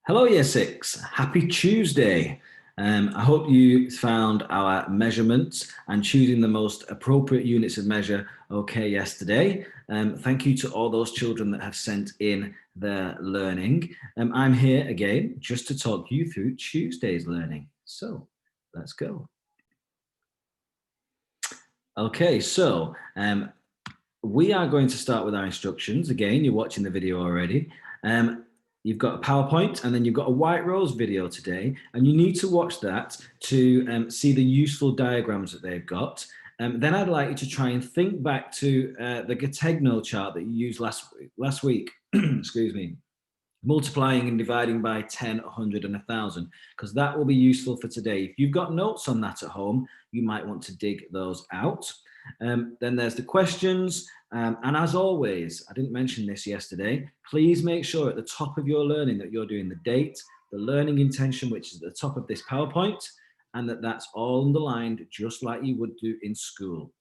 Hello, Year 6. Happy Tuesday. I hope you found our measurements and choosing the most appropriate units of measure okay yesterday. Thank you to all those children that have sent in their learning. I'm here again just to talk you through Tuesday's learning. So let's go. Okay, so we are going to start with our instructions. Again, you're watching the video already. You've got a PowerPoint and then you've got a White Rose video today, and you need to watch that to see the useful diagrams that they've got. Then I'd like you to try and think back to the Gategno chart that you used last week, excuse me, multiplying and dividing by 10, 100 and 1,000, because that will be useful for today. If you've got notes on that at home, you might want to dig those out. Then there's the questions. And as always, I didn't mention this yesterday, please make sure at the top of your learning that you're doing the date, the learning intention, which is at the top of this PowerPoint, and that's all underlined just like you would do in school.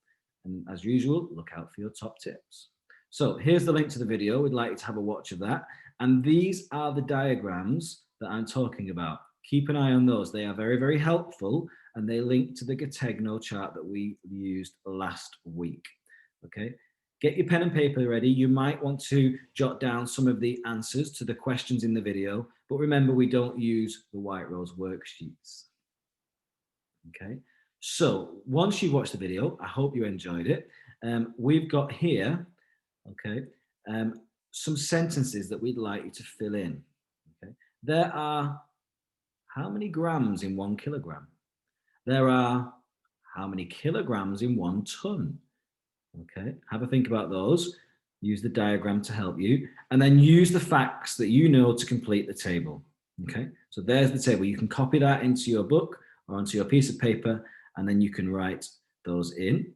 And as usual, look out for your top tips. So here's the link to the video. We'd like you to have a watch of that. And these are the diagrams that I'm talking about. Keep an eye on those. They are very, very helpful, and they link to the Gategno chart that we used last week. Okay, get your pen and paper ready. You might want to jot down some of the answers to the questions in the video, but remember, we don't use the White Rose worksheets. Okay, so once you've watched the video, I hope you enjoyed it. We've got here, okay, some sentences that we'd like you to fill in. Okay, there are how many grams in 1 kilogram? There are how many kilograms in 1 ton? Okay, have a think about those. Use the diagram to help you, and then use the facts that you know to complete the table. Okay, so there's the table. You can copy that into your book or onto your piece of paper, and then you can write those in.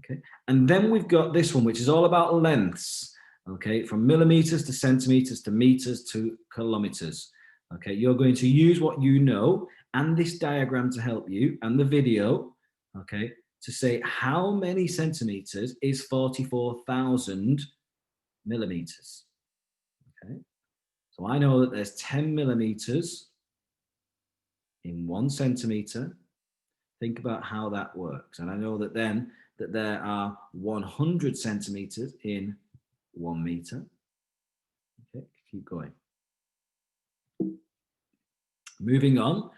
Okay, and then we've got this one, which is all about lengths. Okay, from millimeters to centimeters to meters to kilometers. Okay, you're going to use what you know and this diagram to help you, and the video, okay, to say how many centimeters is 44,000 millimeters. Okay, so I know that there's 10 millimeters in 1 centimeter. Think about how that works. And I know that then that there are 100 centimeters in 1 meter. Okay, keep going. Moving on,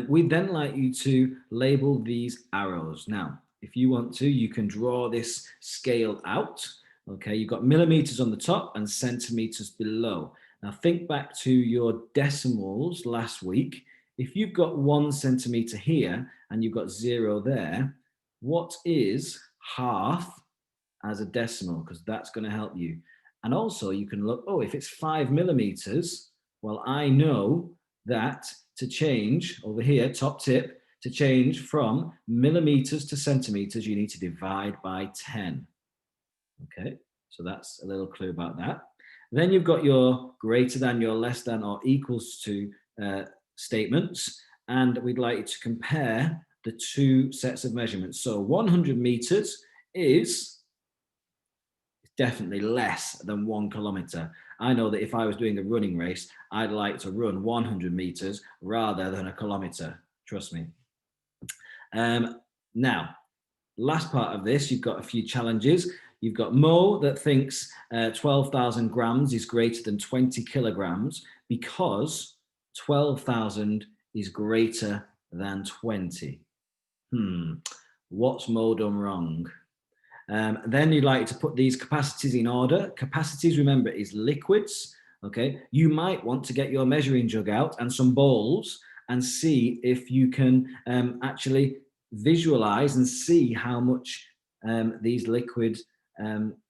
we'd then like you to label these arrows. Now, if you want to, you can draw this scale out. Okay, you've got millimeters on the top and centimeters below. Now think back to your decimals last week. If you've got 1 centimeter here and you've got 0 there, what is half as a decimal? Because that's going to help you. And also you can look, oh, if it's 5 millimeters, well, I know that to change over here, top tip, to change from millimeters to centimeters, you need to divide by 10. Okay, so that's a little clue about that. Then you've got your greater than, your less than, or equals to statements, and we'd like you to compare the 2 sets of measurements. So 100 meters is definitely less than 1 kilometer. I know that if I was doing a running race, I'd like to run 100 meters rather than a kilometer. Trust me. Now, last part of this, you've got a few challenges. You've got Mo that thinks 12,000 grams is greater than 20 kilograms because 12,000 is greater than 20. What's Mo done wrong? Then you'd like to put these capacities in order. Capacities, remember, is liquids. Okay, you might want to get your measuring jug out and some bowls and see if you can actually visualize and see how much these liquid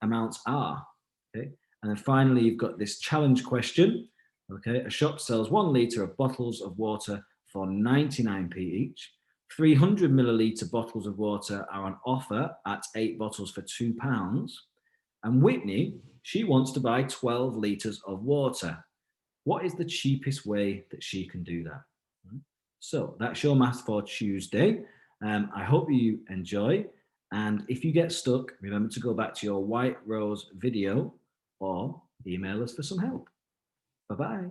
amounts are. Okay, and then finally you've got this challenge question. Okay, a shop sells 1 litre of bottles of water for 99p each. 300 milliliter bottles of water are on offer at 8 bottles for £2. And Whitney, she wants to buy 12 litres of water. What is the cheapest way that she can do that? So that's your math for Tuesday. I hope you enjoy. And if you get stuck, remember to go back to your White Rose video or email us for some help. Bye-bye.